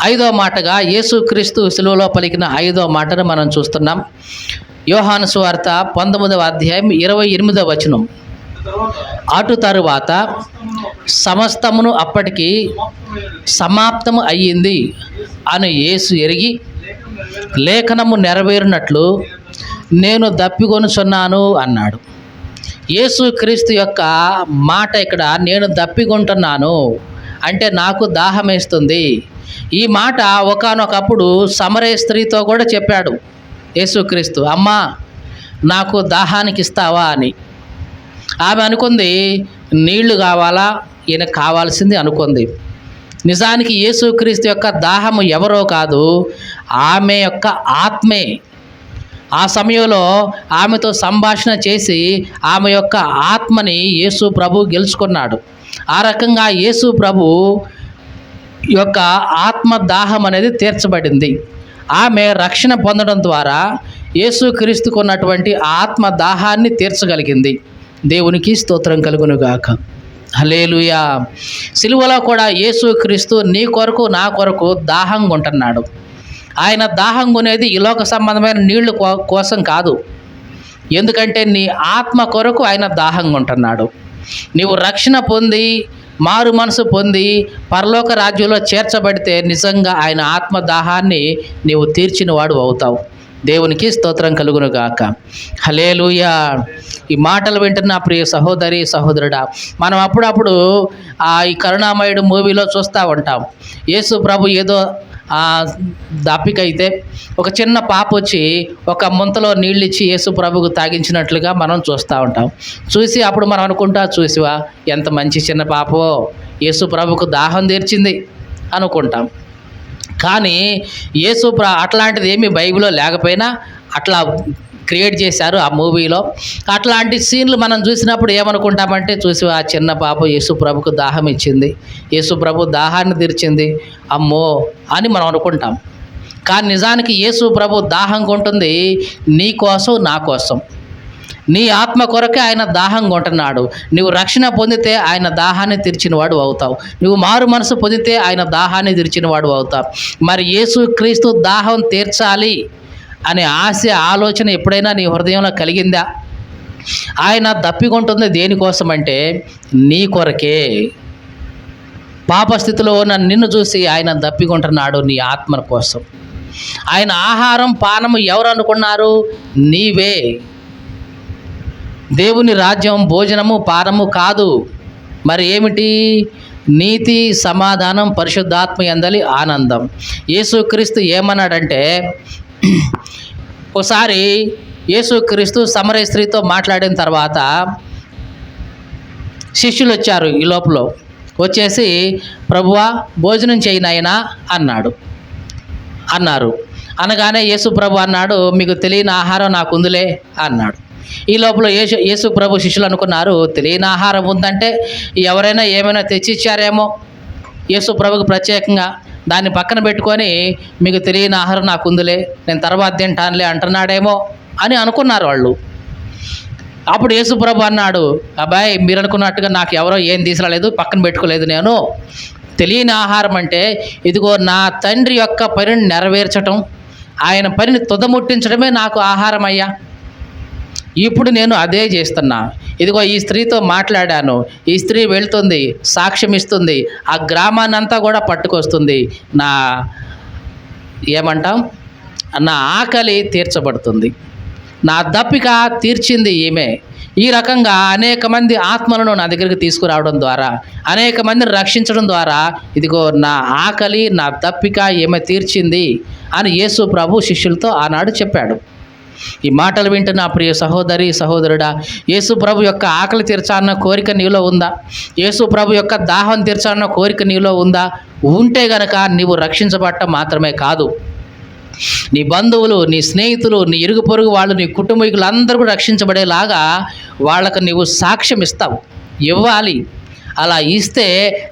ఐదో మాటగా యేసుక్రీస్తు శిలువలో పలికిన ఐదో మాటను మనం చూస్తున్నాం. యోహాను సువార్త 19వ అధ్యాయం 28వ వచనం. అటు తరువాత సమస్తమును అప్పటికి సమాప్తము అయ్యింది అని యేసు ఎరిగి లేఖనము నెరవేరినట్లు నేను దప్పికొనుచున్నాను అన్నాడు. యేసుక్రీస్తు యొక్క మాట ఇక్కడ నేను దప్పికొంటున్నాను అంటే నాకు దాహం వేస్తుంది. ఈ మాట ఒకానొకప్పుడు సమరయ స్త్రీతో కూడా చెప్పాడు యేసుక్రీస్తు, అమ్మా నాకు దాహానికి ఇస్తావా అని. ఆమె అనుకుంది నీళ్లు కావాలా, ఈయన కావాల్సింది అనుకుంది. నిజానికి యేసుక్రీస్తు యొక్క దాహము ఎవరో కాదు, ఆమె యొక్క ఆత్మే. ఆ సమయంలో ఆమెతో సంభాషణ చేసి ఆమె యొక్క ఆత్మని యేసు ప్రభు గెలుచుకున్నాడు. ఆ రకంగా యేసు ప్రభు యొక్క ఆత్మ దాహం అనేది తీర్చబడింది. ఆమె రక్షణ పొందడం ద్వారా యేసుక్రీస్తుకు ఉన్నటువంటి ఆత్మ దాహాన్ని తీర్చగలిగింది. దేవునికి స్తోత్రం కలుగునుగాక. హల్లెలూయా. సిలువలో కూడా యేసుక్రీస్తు నీ కొరకు నా కొరకు దాహంగా ఉంటున్నాడు. ఆయన దాహం కొనేది ఈ లోక సంబంధమైన నీళ్లు కోసం కాదు. ఎందుకంటే నీ ఆత్మ కొరకు ఆయన దాహంగా ఉంటున్నాడు. నీవు రక్షణ పొంది మారు మనసు పొంది పరలోక రాజ్యంలో చేర్చబడితే నిజంగా ఆయన ఆత్మ దాహాన్ని నీవు తీర్చిన వాడు అవుతావు. దేవునికి స్తోత్రం కలుగును గాక. హల్లెలూయా. ఈ మాటలు వింటున్న ప్రియ సహోదరి సహోదరుడా, మనం అప్పుడప్పుడు ఈ కరుణామయుడు మూవీలో చూస్తూ ఉంటాం. యేసు ప్రభు ఏదో దప్పిక అయితే ఒక చిన్న పాప వచ్చి ఒక ముంతలో నీళ్ళు ఇచ్చి యేసు ప్రభుకు తాగించినట్లుగా మనం చూస్తూ ఉంటాం. చూసి అప్పుడు మనం అనుకుంటా, చూసివా ఎంత మంచి చిన్న పాపో, యేసు ప్రభుకు దాహం తీర్చింది అనుకుంటాం. కానీ అట్లాంటిది ఏమీ బైబిల్లో లేకపోయినా అట్లా క్రియేట్ చేశారు ఆ మూవీలో. అట్లాంటి సీన్లు మనం చూసినప్పుడు ఏమనుకుంటామంటే, చూసి ఆ చిన్న పాప యేసు ప్రభుకు దాహం ఇచ్చింది, యేసు ప్రభు దాహాన్ని తీర్చింది, అమ్మో అని మనం అనుకుంటాం. కానీ నిజానికి యేసు ప్రభు దాహం కొంటుంది నీ కోసం నా కోసం. నీ ఆత్మ కొరకే ఆయన దాహం కొంటున్నాడు. నువ్వు రక్షణ పొందితే ఆయన దాహాన్ని తీర్చినవాడు అవుతావు. నువ్వు మారు మనసు పొందితే ఆయన దాహాన్ని తీర్చినవాడు అవుతావు. మరి యేసుక్రీస్తు దాహం తీర్చాలి అనే ఆశ ఆలోచన ఎప్పుడైనా నీ హృదయంలో కలిగిందా? ఆయన దప్పికొంటుంది దేనికోసం అంటే నీ కొరకే. పాపస్థితిలో ఉన్న నిన్ను చూసి ఆయన దప్పికొంటున్నాడు నీ ఆత్మ కోసం. ఆయన ఆహారం పానము ఎవరు అనుకున్నారు? నీవే. దేవుని రాజ్యం భోజనము పానము కాదు, మరి ఏమిటి? నీతి, సమాధానం, పరిశుద్ధాత్మ యందలి ఆనందం. యేసుక్రీస్తు ఏమన్నాడంటే, ఒకసారి యేసుక్రీస్తు సమరయ స్త్రీతో మాట్లాడిన తర్వాత శిష్యులు వచ్చారు. ఈ లోపల వచ్చేసి ప్రభువా భోజనం చేయి నాయనా అన్నారు. అనగానే యేసు ప్రభు అన్నాడు, మీకు తెలియని ఆహారం నాకు ఉందిలే అన్నాడు. ఈ లోపల యేసు ప్రభు శిష్యులు అనుకున్నారు, తెలియని ఆహారం ఉందంటే ఎవరైనా ఏమైనా తెచ్చిచ్చారేమో యేసు ప్రభుకు ప్రత్యేకంగా, దాన్ని పక్కన పెట్టుకొని మీకు తెలియని ఆహారం నాకు ఉందిలే, నేను తర్వాత తింటానులే అంటున్నాడేమో అని అనుకున్నారు వాళ్ళు. అప్పుడు యేసు ప్రభు అన్నాడు, అబ్బాయి మీరు అనుకున్నట్టుగా నాకు ఎవరో ఏం తీసుకురాలేదు, పక్కన పెట్టుకోలేదు. నేను తెలియని ఆహారం అంటే ఇదిగో నా తండ్రి యొక్క పనిని నెరవేర్చటం, ఆయన పనిని తుదముట్టించడమే నాకు ఆహారం అయ్యా. ఇప్పుడు నేను అదే చేస్తున్నా. ఇదిగో ఈ స్త్రీతో మాట్లాడాను, ఈ స్త్రీ వెళ్తుంది, సాక్ష్యం ఇస్తుంది, ఆ గ్రామాన్ని అంతా కూడా పట్టుకొస్తుంది, నా ఆకలి తీర్చబడుతుంది, నా దప్పిక తీర్చింది ఈమె. ఈ రకంగా అనేక మంది ఆత్మలను నా దగ్గరికి తీసుకురావడం ద్వారా, అనేక మందిని రక్షించడం ద్వారా ఇదిగో నా ఆకలి, నా దప్పిక ఈమె తీర్చింది అని యేసు ప్రభు శిష్యులతో ఆనాడు చెప్పాడు. ఈ మాటలు వింటున్న ప్రియ సహోదరి సహోదరుడా, యేసు ప్రభు యొక్క ఆకలి తీర్చాలన్న కోరిక నీలో ఉందా? యేసు ప్రభు యొక్క దాహం తీర్చాలన్న కోరిక నీలో ఉందా? ఉంటే గనక నీవు రక్షించబడటం మాత్రమే కాదు, నీ బంధువులు, నీ స్నేహితులు, నీ ఇరుగు పొరుగు వాళ్ళు, నీ కుటుంబీకులు అందరూ కూడా రక్షించబడేలాగా వాళ్ళకు నీవు సాక్ష్యం ఇవ్వాలి. అలా ఇస్తే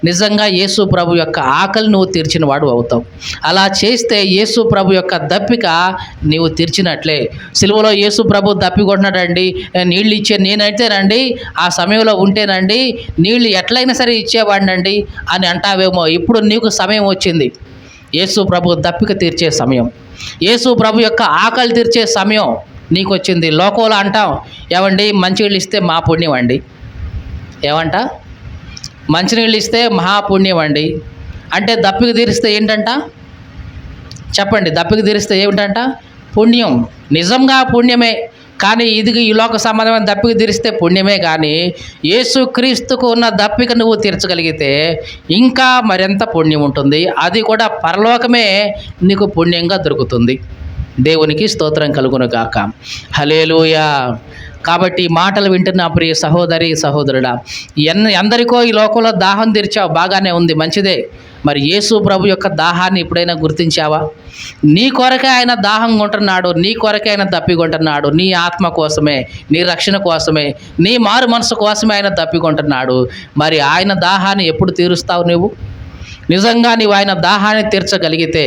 నిజంగా యేసు ప్రభు యొక్క ఆకలి నువ్వు తీర్చిన వాడు అవుతావు. అలా చేస్తే యేసు ప్రభు యొక్క దప్పిక నీవు తీర్చినట్లే. సిలువలో యేసు ప్రభు దప్పికొంటున్నాడండి, నీళ్ళు ఇచ్చే నేనైతేనండి ఆ సమయంలో ఉంటేనండి నీళ్ళు ఎట్లయినా సరే ఇచ్చేవాడినండి అని అంటావేమో. ఇప్పుడు నీకు సమయం వచ్చింది, యేసు ప్రభు దప్పిక తీర్చే సమయం, యేసు ప్రభు యొక్క ఆకలి తీర్చే సమయం నీకు వచ్చింది. లోకంలో అంటాం, ఏమండి మంచినీళ్ళు ఇస్తే మా పుణ్యం అండి. ఏమంట? మంచినీళ్ళు ఇస్తే మహాపుణ్యం అండి. అంటే దప్పిక తీరిస్తే ఏంటంట? చెప్పండి, దప్పిక తీరిస్తే ఏమిటంట? పుణ్యం. నిజంగా పుణ్యమే. కానీ ఇది ఈ లోక సంబంధమైన దప్పిక తీరిస్తే పుణ్యమే. కానీ యేసుక్రీస్తుకు ఉన్న దప్పిక నువ్వు తీర్చగలిగితే ఇంకా మరింత పుణ్యం ఉంటుంది. అది కూడా పరలోకమే నీకు పుణ్యంగా దొరుకుతుంది. దేవునికి స్తోత్రం కలుగును గాక. హల్లెలూయా. కాబట్టి మాటలు వింటున్న ప్రియ సహోదరి సహోదరుడా, ఎందరికో ఈ లోకంలో దాహం తీర్చావు, బాగానే ఉంది, మంచిదే. మరి యేసు ప్రభు యొక్క దాహాన్ని ఎప్పుడైనా గుర్తించావా? నీ కొరకే ఆయన దాహం కొంటున్నాడు, నీ కొరకే ఆయన దప్పికొంటున్నాడు. నీ ఆత్మ కోసమే, నీ రక్షణ కోసమే, నీ మారు మనసు కోసమే ఆయన దప్పికొంటున్నాడు. మరి ఆయన దాహాన్ని ఎప్పుడు తీరుస్తావు నువ్వు? నిజంగా నీవు ఆయన దాహాన్ని తీర్చగలిగితే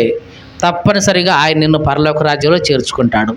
తప్పనిసరిగా ఆయన నిన్ను పరలోక రాజ్యంలో చేర్చుకుంటాడు.